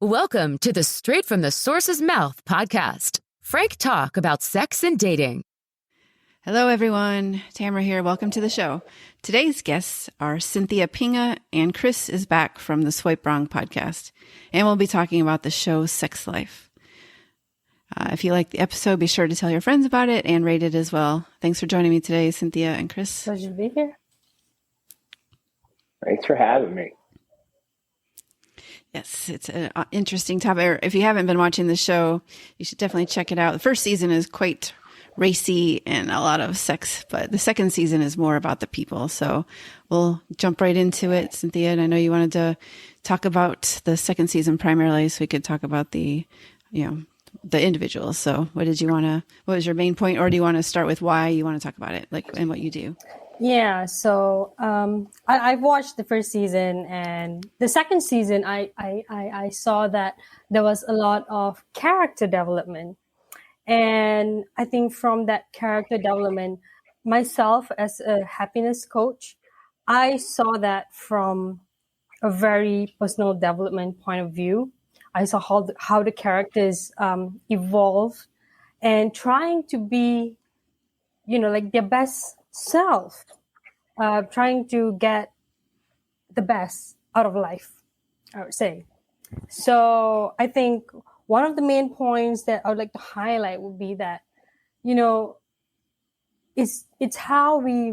Welcome to the Straight from the Source's Mouth podcast. Frank talk about sex and dating. Hello, everyone. Tamara here. Welcome to the show. Today's guests are Cynthia Pinga, and Chris is back from the Swipe Wrong podcast. And we'll be talking about the show Sex Life. If you like the episode, be sure to tell your friends about it and rate it as well. Thanks for joining me today, Cynthia and Chris. Pleasure to be here. Thanks for having me. Yes, it's an interesting topic. If you haven't been watching the show, you should definitely check it out. The first season is quite racy and a lot of sex, but the second season is more about the people. So we'll jump right into it, Cynthia. And I know you wanted to talk about the second season primarily, so we could talk about the individuals. So what was your main point, or do you want to start with why you want to talk about it, and what you do? Yeah, so I've watched the first season, and the second season, I saw that there was a lot of character development. And I think from that character development, myself as a happiness coach, I saw that from a very personal development point of view. I saw how the characters evolve and trying to be, like their best self, trying to get the best out of life, I would say. So I think one of the main points that I would like to highlight would be that, it's how we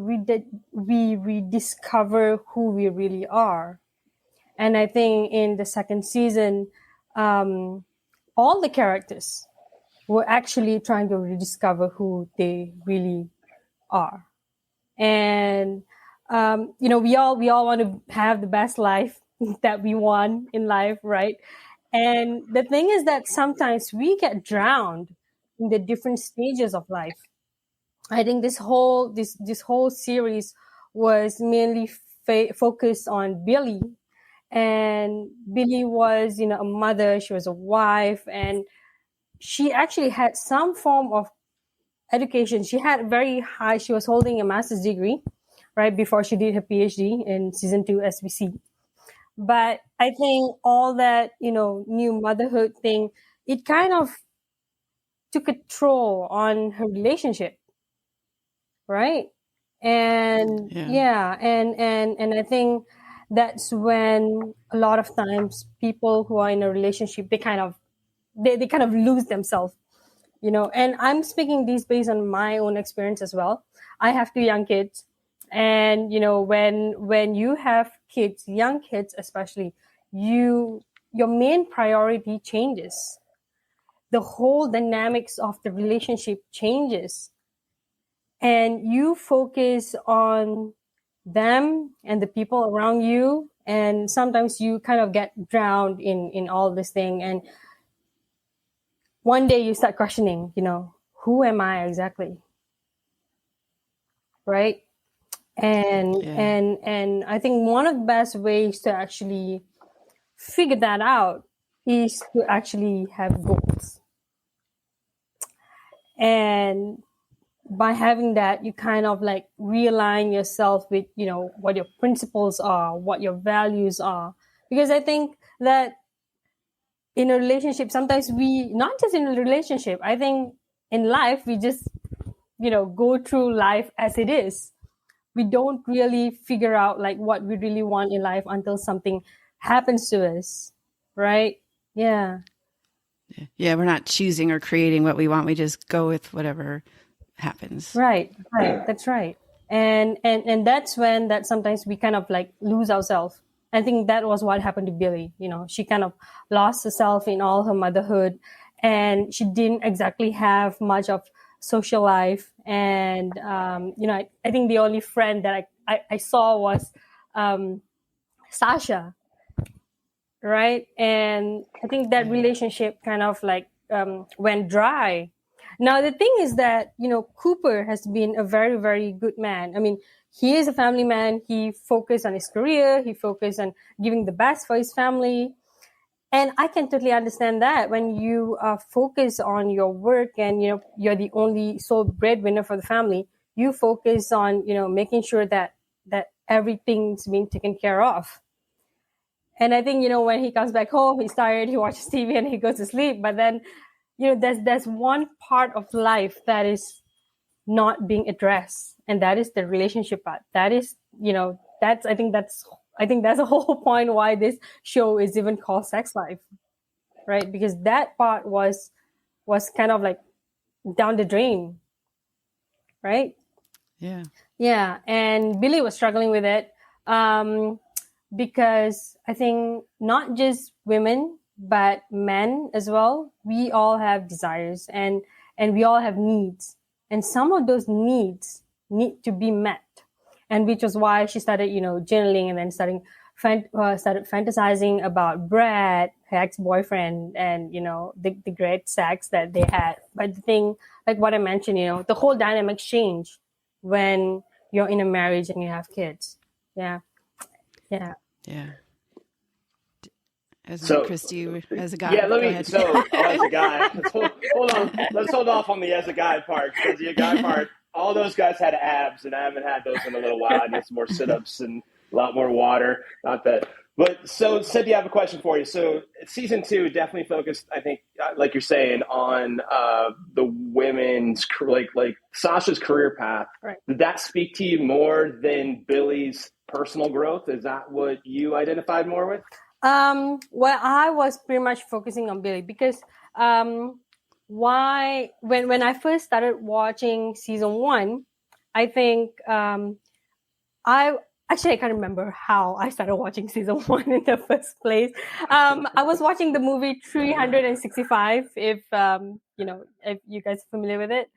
rediscover who we really are. And I think in the second season, all the characters were actually trying to rediscover who they really are. And, we all want to have the best life that we want in life, right? And the thing is that sometimes we get drowned in the different stages of life. I think this whole series was mainly focused on Billy. And Billy was, a mother, she was a wife, and she actually had some form of education. She was holding a master's degree, right, before she did her PhD in season 2, as we see. But I think all that, new motherhood thing, it kind of took a toll on her relationship, right? And and I think that's when a lot of times people who are in a relationship, they kind of lose themselves, and I'm speaking this based on my own experience as well. I have 2 young kids, and when you have kids, young kids especially, your main priority changes. The whole dynamics of the relationship changes, and you focus on them and the people around you, and sometimes you kind of get drowned in all this thing, and one day you start questioning, who am I exactly? Right? And I think one of the best ways to actually figure that out is to actually have goals. And by having that, you kind of like realign yourself with, what your principles are, what your values are. Because I think that in a relationship, sometimes not just in a relationship, I think in life, we just, go through life as it is. We don't really figure out like what we really want in life until something happens to us. Right? Yeah. Yeah. We're not choosing or creating what we want. We just go with whatever happens. Right. That's right. And that's when that sometimes we kind of like lose ourselves. I think that was what happened to Billy. She kind of lost herself in all her motherhood, and she didn't exactly have much of social life. And, I think the only friend that I saw was Sasha, right? And I think that relationship kind of like went dry. Now, the thing is that, Cooper has been a very, very good man. I mean, he is a family man. He focused on his career. He focused on giving the best for his family. And I can totally understand that when you focus on your work and, you're the only sole breadwinner for the family, you focus on, making sure that everything's being taken care of. And I think, when he comes back home, he's tired, he watches TV and he goes to sleep. But then, there's one part of life that is not being addressed, and that is the relationship part. That is, I think that's the whole point why this show is even called Sex Life, right? Because that part was kind of like down the drain, right? Yeah, and Billy was struggling with it, because I think not just women but men as well, we all have desires, and we all have needs, and some of those needs need to be met, and which was why she started journaling, and then started fantasizing about Brad, her ex-boyfriend, and the great sex that they had. But the thing, like what I mentioned, the whole dynamic change when you're in a marriage and you have kids. Yeah. Christy, as a guy. Yeah, as a guy, hold on. Let's hold off on the as a guy part, because the guy part, all those guys had abs, and I haven't had those in a little while. I need some more sit-ups and a lot more water. Not that. But so, Cynthia, I have a question for you. So season 2 definitely focused, I think, like you're saying, on the women's, like Sasha's career path. Right. Did that speak to you more than Billy's personal growth? Is that what you identified more with? Well, I was pretty much focusing on Billy because when I first started watching season 1, I think I can't remember how I started watching season 1 in the first place. I was watching the movie 365, if you guys are familiar with it.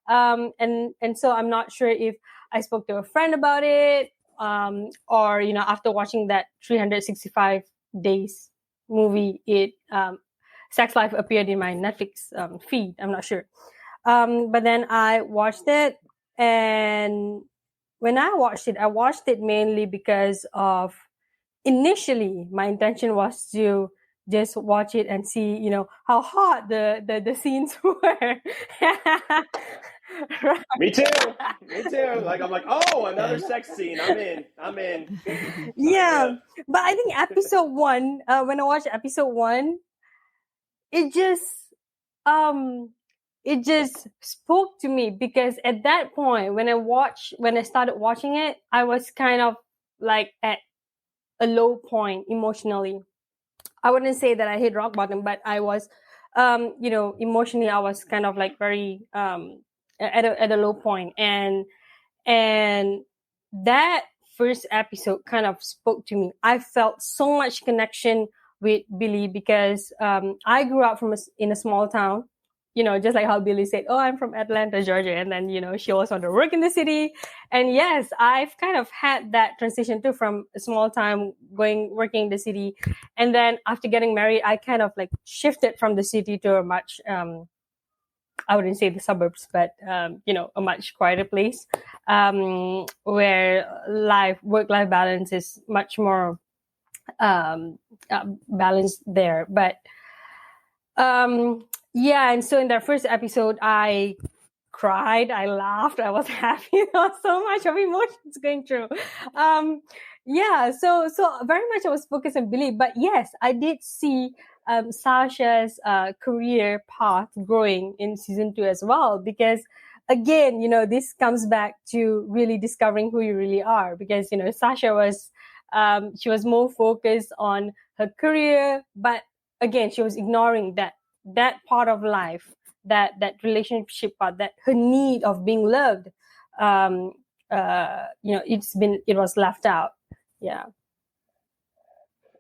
And so I'm not sure if I spoke to a friend about it, or after watching that 365 days movie, Sex Life appeared in my Netflix feed. I'm not sure. But then I watched it, and when I watched it mainly because of, initially my intention was to just watch it and see, how hot the scenes were. Right. Me too. Like, I'm like, oh, another sex scene. I'm in. Yeah. But I think episode 1, when I watched episode 1, it just spoke to me, because at that point, when I started watching it, I was kind of like at a low point emotionally. I wouldn't say that I hit rock bottom, but I was, emotionally, I was kind of like very, at a low point. And that first episode kind of spoke to me. I felt so much connection with Billy because, I grew up in a small town, just like how Billy said, oh, I'm from Atlanta, Georgia. And then, she also wanted to work in the city. And yes, I've kind of had that transition too, from a small town working in the city. And then after getting married, I kind of like shifted from the city to a much, I wouldn't say the suburbs, but, a much quieter place, where work-life balance is much more, balanced there. But, yeah, and so in that first episode, I cried, I laughed, I was happy. There was so much of emotions going through. Yeah, so very much I was focused on Billy, but yes, I did see Sasha's career path growing in season 2 as well, because again, this comes back to really discovering who you really are, because Sasha was she was more focused on her career, but again, she was ignoring that part of life, that relationship part, that her need of being loved, it was left out. Yeah.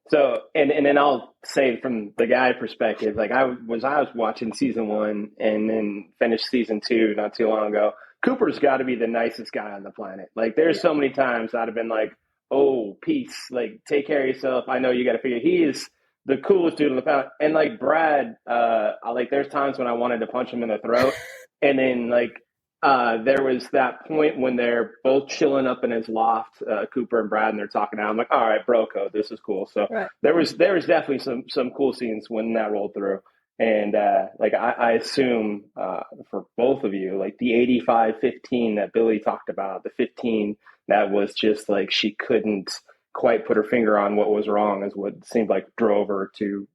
So, and then I'll say from the guy perspective, like I was watching season 1 and then finished season 2 not too long ago. Cooper's got to be the nicest guy on the planet. Like, there's so many times I'd have been like, oh, peace, like, take care of yourself. I know you got to figure. He is the coolest dude on the planet. And like Brad, there's times when I wanted to punch him in the throat. And then there was that point when they're both chilling up in his loft, Cooper and Brad, and they're talking out. I'm like, all right, bro code, this is cool. So right. there was definitely some cool scenes when that rolled through. And I assume for both of you, like the 85-15 that Billy talked about, the 15 that was just like she couldn't quite put her finger on what was wrong is what seemed like drove her to,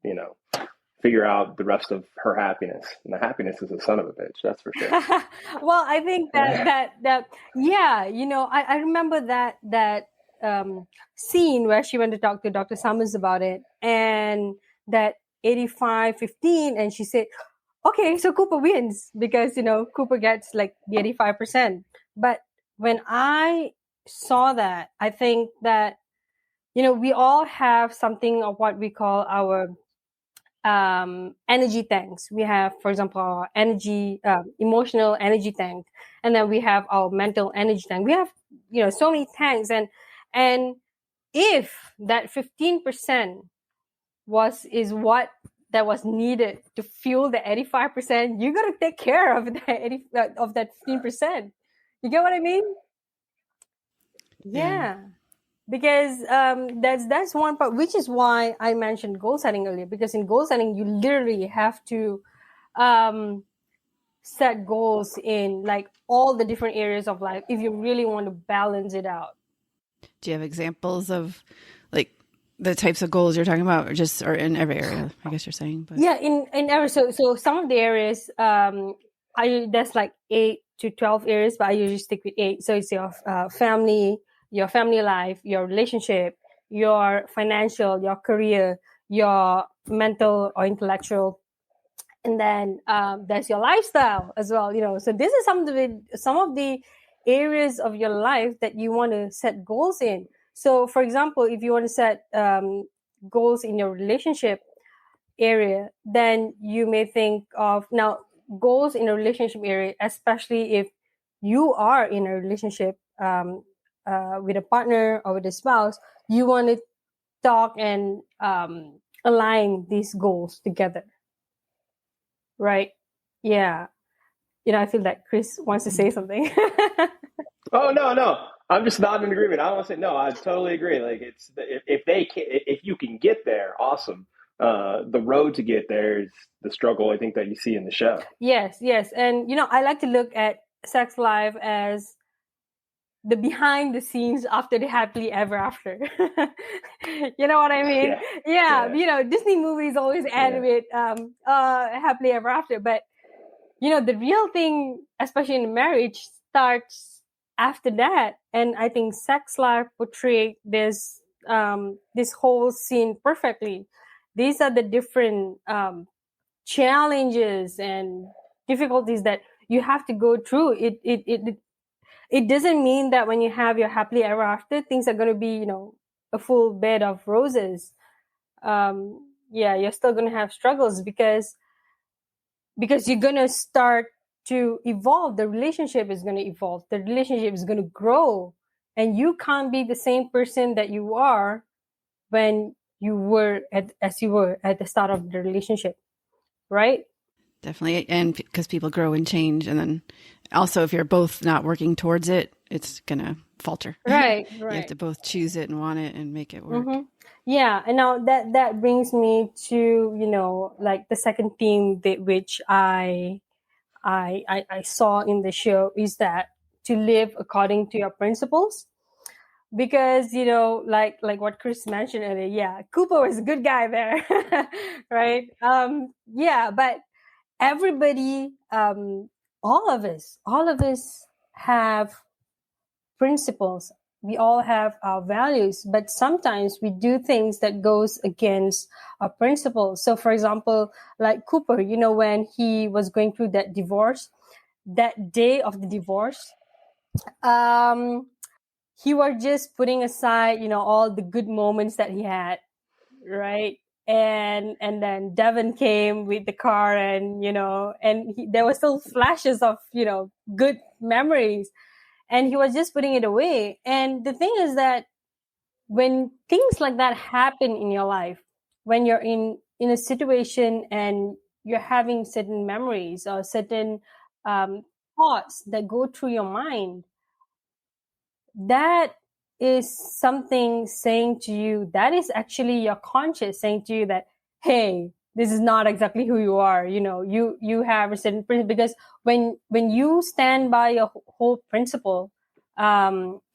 figure out the rest of her happiness. And the happiness is a son of a bitch, that's for sure. Well, I think that yeah, I remember that scene where she went to talk to Dr. Summers about it, and that 85-15, and she said, okay, so Cooper wins because Cooper gets like the 85%. But when I saw that, I think that we all have something of what we call our energy tanks. We have, for example, our energy, emotional energy tank, and then we have our mental energy tank. We have, so many tanks, and if that 15% is what that was needed to fuel the 85%, you got to take care of that 15%. You get what I mean? Yeah. Because that's one part, which is why I mentioned goal setting earlier. Because in goal setting, you literally have to set goals in like all the different areas of life if you really want to balance it out. Do you have examples of like the types of goals you're talking about, or in every area? I guess you're saying. But. Yeah, in every so some of the areas there's like 8 to 12 areas, but I usually stick with 8. So it's your family, your family life, your relationship, your financial, your career, your mental or intellectual, and then there's your lifestyle as well. So this is some of the areas of your life that you want to set goals in. So, for example, if you want to set goals in your relationship area, then you may think of now goals in a relationship area, especially if you are in a relationship with a partner or with a spouse. You want to talk and align these goals together, right? Yeah. I feel like Chris wants to say something. Oh, no. I'm just not in agreement. I don't want to say no. I totally agree. Like if you can get there, awesome. The road to get there is the struggle, I think, that you see in the show. Yes. And, I like to look at sex life as the behind the sens after the happily ever after. You know what I mean? Yeah. Disney movies always end with happily ever after. But, the real thing, especially in marriage, starts after that. And I think sex life portrayed this whole scene perfectly. These are the different challenges and difficulties that you have to go through. It doesn't mean that when you have your happily ever after, things are going to be, a full bed of roses. You're still going to have struggles because you're going to start to evolve. The relationship is going to evolve. The relationship is going to grow. And you can't be the same person that you are when you were at the start of the relationship, right? Definitely. And because people grow and change. And then also, if you're both not working towards it, it's going to falter. Right. You have to both choose it and want it and make it work. Mm-hmm. Yeah. And now that brings me to, like the second theme which I saw in the show is that to live according to your principles. Because, like what Chris mentioned earlier, yeah, Cooper was a good guy there, right? But everybody, all of us have principles. We all have our values, but sometimes we do things that goes against our principles. So, for example, like Cooper, when he was going through that divorce, that day of the divorce, he was just putting aside, all the good moments that he had, right? And then Devin came with the car, and there were still flashes of good memories, and he was just putting it away. And the thing is that when things like that happen in your life, when you're in a situation and you're having certain memories or certain thoughts that go through your mind, that is something saying to you, that is actually your conscious saying to you that, hey, this is not exactly who you are. You have a certain principle, because when you stand by your whole principle,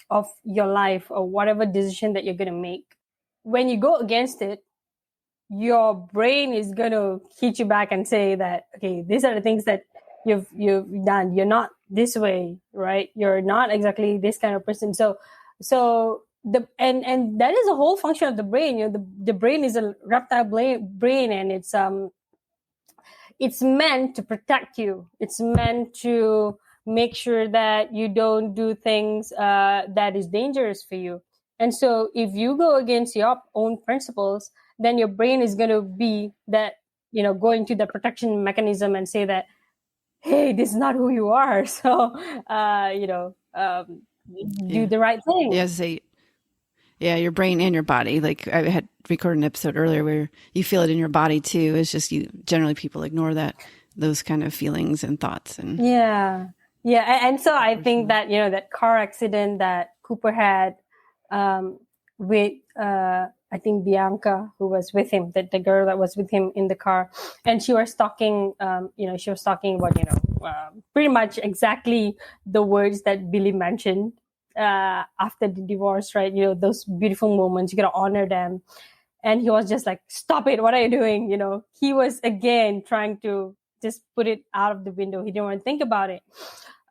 of your life or whatever decision that you're going to make, when you go against it, your brain is going to hit you back and say that, okay, these are the things that you've done. You're not this way, right? You're not exactly this kind of person. So and that is a whole function of the brain. The brain is a reptile brain, and it's meant to protect you. It's meant to make sure that you don't do things that is dangerous for you. And so if you go against your own principles, then your brain is going to be that, go into the protection mechanism and say that, hey, this is not who you are. So, do the right thing. Yeah, your brain and your body. Like I had recorded an episode earlier where you feel it in your body too. It's just generally people ignore those kind of feelings and thoughts. And yeah. And so I think that, that car accident that Cooper had with, I think Bianca, who was with him, the girl that was with him in the car, and she was talking, about, pretty much exactly the words that Billy mentioned after the divorce, right? Those beautiful moments, you got to honor them. And he was just like, stop it. What are you doing? He was again trying to just put it out of the window. He didn't want to think about it.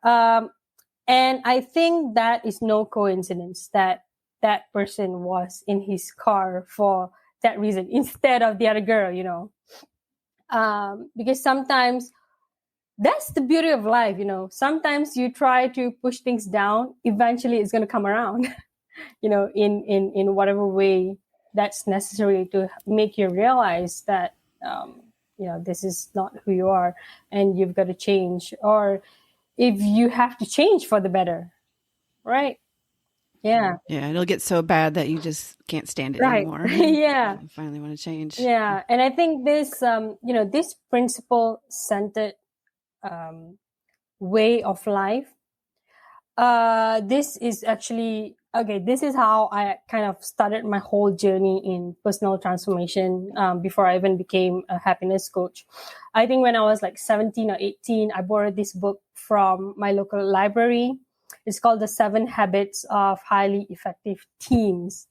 And I think that is no coincidence that that person was in his car for that reason instead of the other girl, because sometimes that's the beauty of life. Sometimes you try to push things down, eventually it's going to come around, in whatever way that's necessary to make you realize that, this is not who you are and you've got to change, or if you have to change for the better, right? Yeah. Yeah, it'll get so bad that you just can't stand it anymore. Yeah. You finally want to change. Yeah. And I think this, this principle-centered way of life, this is actually, this is how I kind of started my whole journey in personal transformation before I even became a happiness coach. I think when I was like 17 or 18, I borrowed this book from my local library. It's called The 7 Habits of Highly Effective Teens.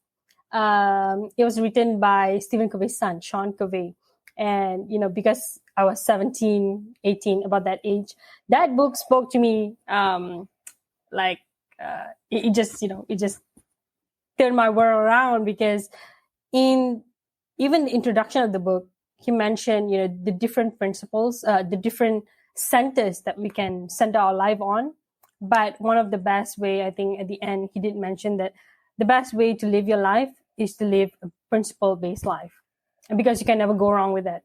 It was written by Stephen Covey's son, Sean Covey. And, because I was 17, 18, about that age, that book spoke to me it just turned my world around, because in even the introduction of the book, he mentioned, the different principles, the different centers that we can center our life on. But one of the best way, I think at the end, he did mention that the best way to live your life is to live a principle-based life. And because you can never go wrong with that,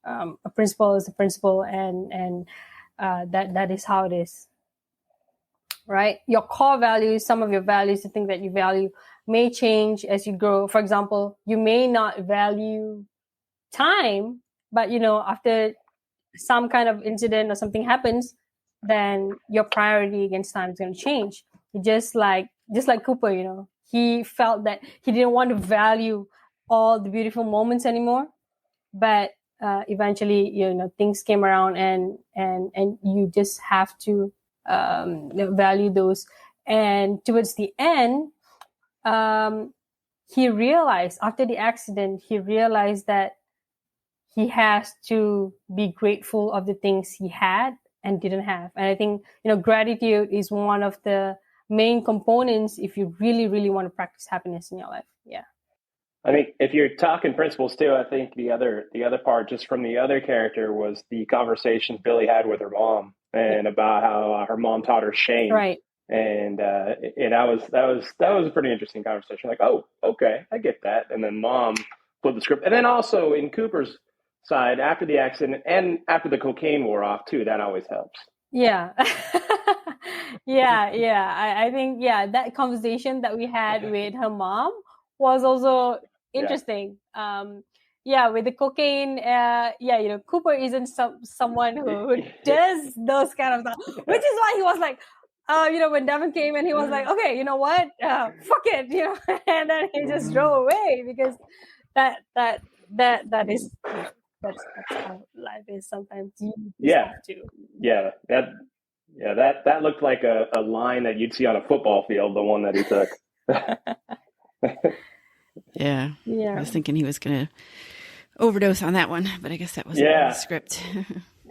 a principle is a principle, and that is how it is. Right? Your core values, some of your values, the thing that you value, may change as you grow. For example, you may not value time, but after some kind of incident or something happens, then your priority against time is going to change. Just like Cooper, he felt that he didn't want to value all the beautiful moments anymore, but eventually, things came around, and you just have to value those. And towards the end, he realized, after the accident, that he has to be grateful of the things he had and didn't have. And I think, gratitude is one of the main components if you really, really want to practice happiness in your life. Yeah. I think if you're talking principles too, I think the other part, just from the other character, was the conversations Billy had with her mom, and about how her mom taught her shame. Right. And that was a pretty interesting conversation. Like, oh, okay, I get that. And then mom put the script. And then also in Cooper's side, after the accident and after the cocaine wore off too, that always helps. Yeah. Yeah. I think, that conversation that we had with her mom was also interesting. With the cocaine, Cooper isn't someone who does those kind of stuff, which is why he was like, when Devin came and he was like, okay, you know what, fuck it, and then he just drove away, because that is, that's how life is sometimes. You have to. Yeah, that looked like a line that you'd see on a football field, the one that he took. Yeah. Yeah. I was thinking he was going to overdose on that one, but I guess that wasn't in the script.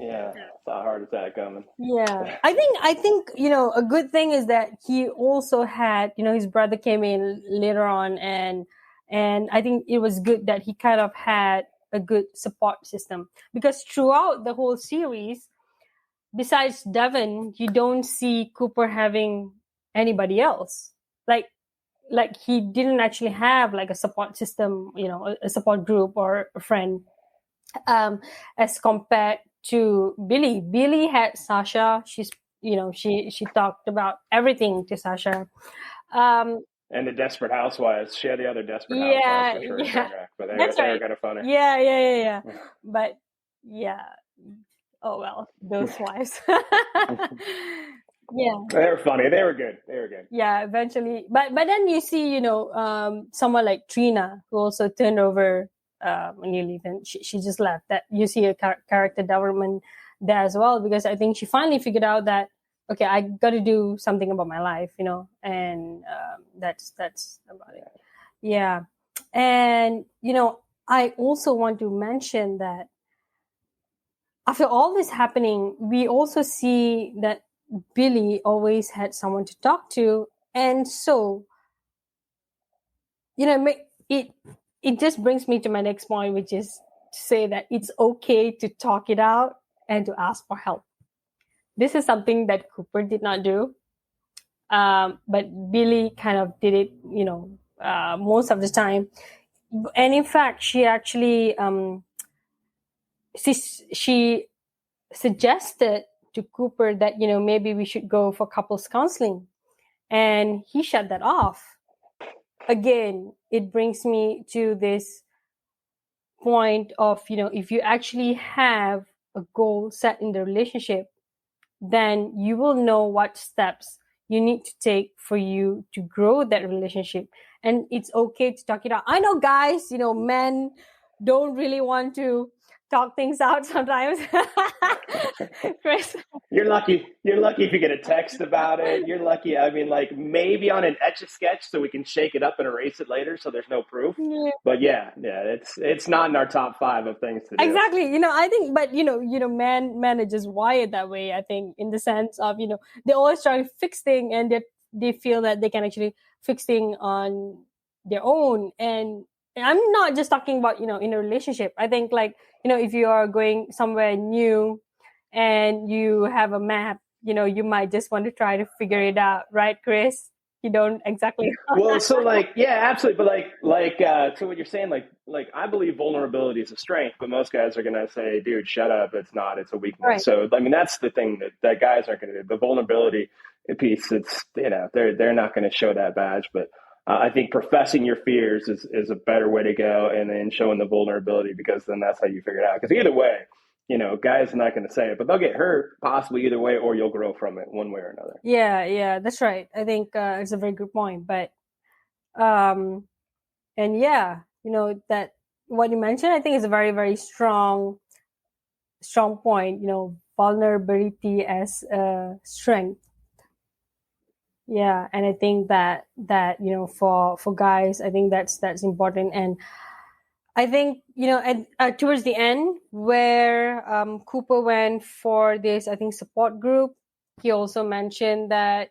Yeah, saw a heart attack coming. Yeah, I think a good thing is that he also had his brother came in later on, and I think it was good that he kind of had a good support system, because throughout the whole series, besides Devon, you don't see Cooper having anybody else. Like he didn't actually have like a support system, a support group or a friend, as compared to Billy. Billy had Sasha. She's she talked about everything to Sasha. And the Desperate Housewives. She had the other Desperate Housewives, which were a train wreck, but they were kind of funny. Yeah. But yeah. Oh well, those wives. Yeah, they were funny. They were good. Yeah, eventually, but then you see, someone like Trina, who also turned over when you leave, and she just left. That you see a character development there as well, because I think she finally figured out that, okay, I got to do something about my life, and that's about it. Yeah, and I also want to mention that after all this happening, we also see that Billy always had someone to talk to, and so it just brings me to my next point, which is to say that it's okay to talk it out and to ask for help. This is something that Cooper did not do, but Billy kind of did it, most of the time. And in fact, she actually she suggested to Cooper that maybe we should go for couples counseling, and he shut that off. Again, it brings me to this point of, if you actually have a goal set in the relationship, then you will know what steps you need to take for you to grow that relationship. And it's okay to talk it out. I know guys, men don't really want to talk things out sometimes. Chris. You're lucky if you get a text about it. You're lucky. I mean, like maybe on an Etch-a-Sketch so we can shake it up and erase it later so there's no proof. Yeah. But yeah, it's not in our top 5 of things to do. Exactly. I think, but men are just wired that way, I think, in the sense of, they always try to fix things, and they feel that they can actually fix things on their own. And I'm not just talking about, in a relationship. I think, like, if you are going somewhere new and you have a map, you might just want to try to figure it out, right, Chris? You don't exactly. Well, so like, yeah, absolutely. But so what you're saying, like I believe vulnerability is a strength, but most guys are going to say, dude, shut up. It's not, it's a weakness. Right. So, I mean, that's the thing that guys aren't going to do. The vulnerability piece, it's, they're not going to show that badge, but I think professing your fears is a better way to go, and then showing the vulnerability, because then that's how you figure it out. Because either way, guys are not going to say it, but they'll get hurt possibly either way, or you'll grow from it one way or another. Yeah, that's right. I think it's a very good point. But, and yeah, that what you mentioned, I think is a very, very strong point, vulnerability as a strength. Yeah. And I think that, for guys, I think that's important. And I think, towards the end where Cooper went for this, I think, support group, he also mentioned that,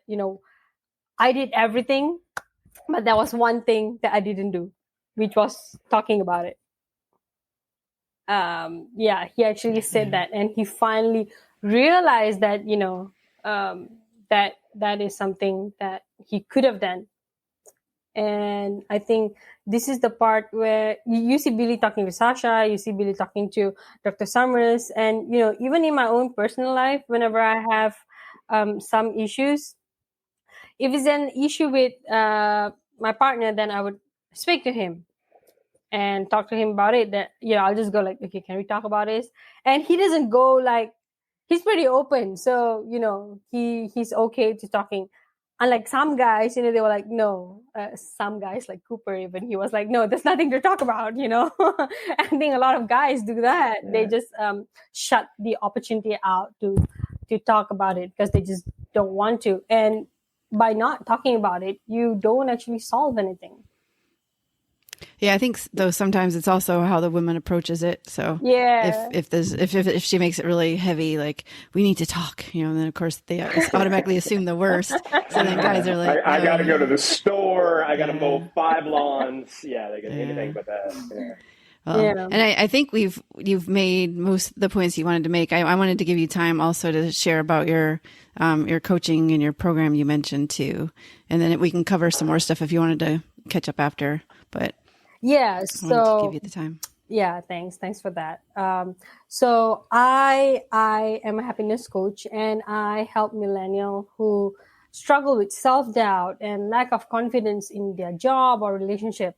I did everything, but there was one thing that I didn't do, which was talking about it. Yeah, he actually said that, and he finally realized that, that is something that he could have done. And I think this is the part where you see Billy talking to Sasha, you see Billy talking to Dr. Summers. And, even in my own personal life, whenever I have some issues, if it's an issue with my partner, then I would speak to him and talk to him about it. That, I'll just go like, okay, can we talk about this? And he doesn't go like, he's pretty open. So, he's okay to talking. Unlike some guys, they were like, no. Some guys like Cooper, even, he was like, no, there's nothing to talk about, I think a lot of guys do that. Yeah. They just shut the opportunity out to to talk about it because they just don't want to. And by not talking about it, you don't actually solve anything. Yeah, I think though sometimes it's also how the woman approaches it. So Yeah. if she makes it really heavy, like we need to talk, and then of course they automatically assume the worst. So then guys are like, I no. got to go to the store. I got to mow 5 lawns. Yeah, they get anything but that. Yeah. Well, Yeah. and I think you've made most of the points you wanted to make. I wanted to give you time also to share about your coaching and your program you mentioned too, and then we can cover some more stuff if you wanted to catch up after. But Yeah. I wanted to So give you the time. yeah, thanks for that. So I am a happiness coach, and I help millennials who struggle with self-doubt and lack of confidence in their job or relationship.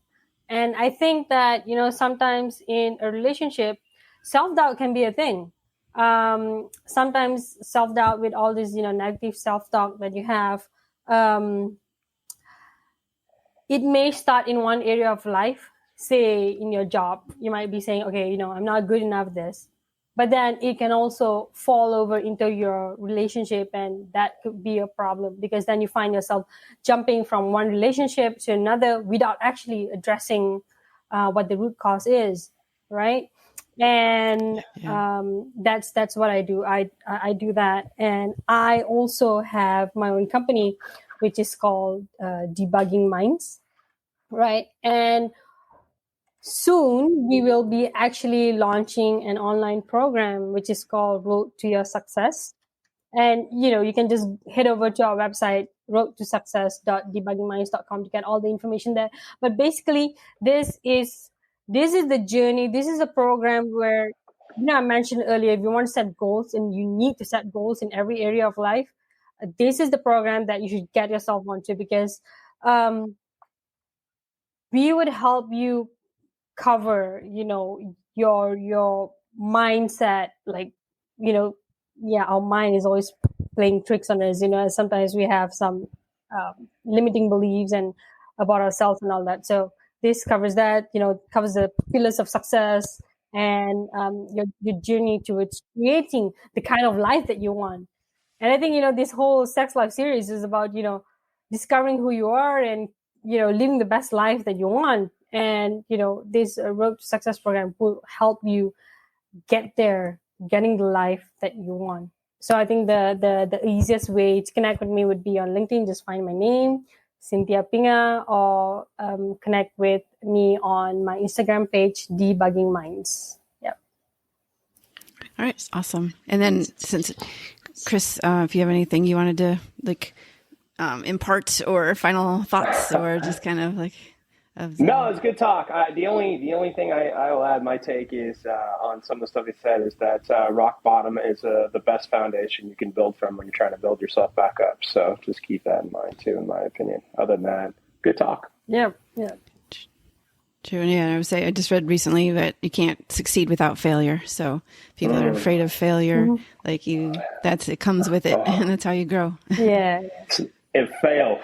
And I think that, sometimes in a relationship, self-doubt can be a thing. Sometimes self-doubt with all this, negative self-talk that you have, it may start in one area of life. Say in your job, you might be saying, okay, I'm not good enough at this. But then it can also fall over into your relationship, and that could be a problem because then you find yourself jumping from one relationship to another without actually addressing what the root cause is, right? And that's what I do. I do that, and I also have my own company, which is called Debugging Minds, right? And soon we will be actually launching an online program which is called Road to Your Success. And you can just head over to our website, roadtosuccess.debuggingminds.com, to get all the information there. But basically, this is the journey. This is a program where, I mentioned earlier, if you want to set goals, and you need to set goals in every area of life, this is the program that you should get yourself onto, because we would help you cover, your mindset. Like, our mind is always playing tricks on us. Sometimes we have some limiting beliefs and about ourselves and all that. So this covers that. Covers the pillars of success and your journey towards creating the kind of life that you want. And I think this whole Sex Life series is about discovering who you are and living the best life that you want. And this Road to Success program will help you get there, getting the life that you want. So I think the easiest way to connect with me would be on LinkedIn. Just find my name, Cynthia Pinga, or connect with me on my Instagram page, Debugging Minds. Yep. All right, awesome. And then since Chris, if you have anything you wanted to impart or final thoughts, or just kind of like. No, it's good talk. The only thing I will add my take is on some of the stuff he said is that rock bottom is the best foundation you can build from when you're trying to build yourself back up. So just keep that in mind too, in my opinion. Other than that, good talk. Yeah. True. And I would say I just read recently that you can't succeed without failure. So people that are afraid of failure, it comes with it, and that's how you grow. Yeah. And fail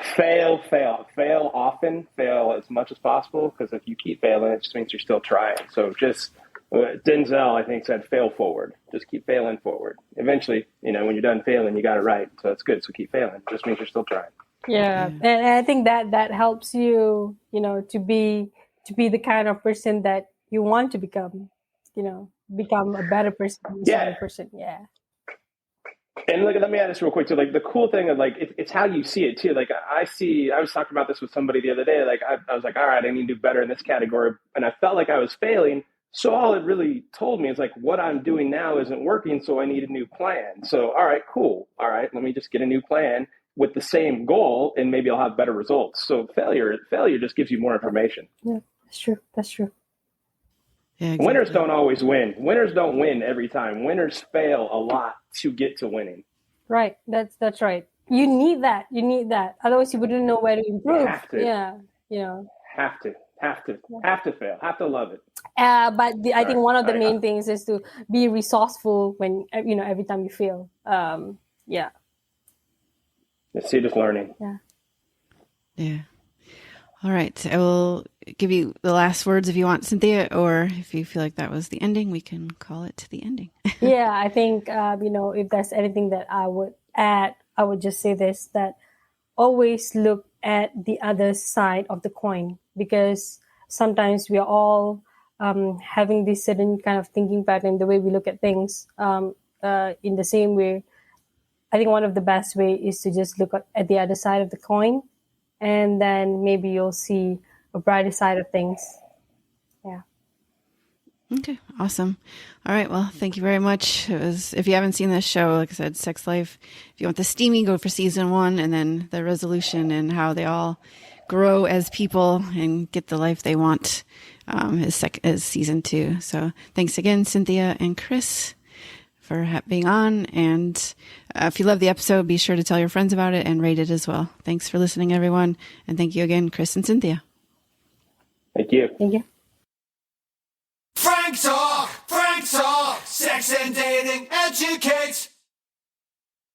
often, fail as much as possible, because if you keep failing, it just means you're still trying. So just Denzel, I think, said fail forward. Just keep failing forward. Eventually, when you're done failing, you got it right. So that's good. So keep failing. It just means you're still trying. Yeah. And I think that helps you, to be the kind of person that you want to become, become a better person, a stronger person. Yeah. And look, let me add this real quick too. Like the cool thing of it's how you see it too. Like I was talking about this with somebody the other day. Like I was like, all right, I need to do better in this category. And I felt like I was failing. So all it really told me is like, what I'm doing now isn't working. So I need a new plan. So, all right, cool. All right, let me just get a new plan with the same goal, and maybe I'll have better results. So failure just gives you more information. Yeah, that's true. Yeah, exactly. Winners don't always win. Winners don't win every time. Winners fail a lot to get to winning. Right. That's right. You need that. Otherwise, you wouldn't know where to improve. You have to. Yeah. Have to fail. Have to love it. But I think one of the main things is to be resourceful when every time you fail. See, just learning. Yeah. All right. I will give you the last words if you want, Cynthia, or if you feel like that was the ending, we can call it to the ending. Yeah, I think, if there's anything that I would add, I would just say this, that always look at the other side of the coin, because sometimes we are all having this certain kind of thinking pattern, the way we look at things in the same way. I think one of the best way is to just look at the other side of the coin, and then maybe you'll see a brighter side of things. Yeah. Okay, awesome. All right, well, thank you very much. If you haven't seen this show, like I said, Sex Life, if you want the steamy, go for season 1, and then the resolution and how they all grow as people and get the life they want is season 2. So thanks again, Cynthia and Chris, for being on. And if you love the episode, be sure to tell your friends about it and rate it as well. Thanks for listening, everyone. And thank you again, Chris and Cynthia. Thank you. Thank you. Frank Talk, sex and dating educates.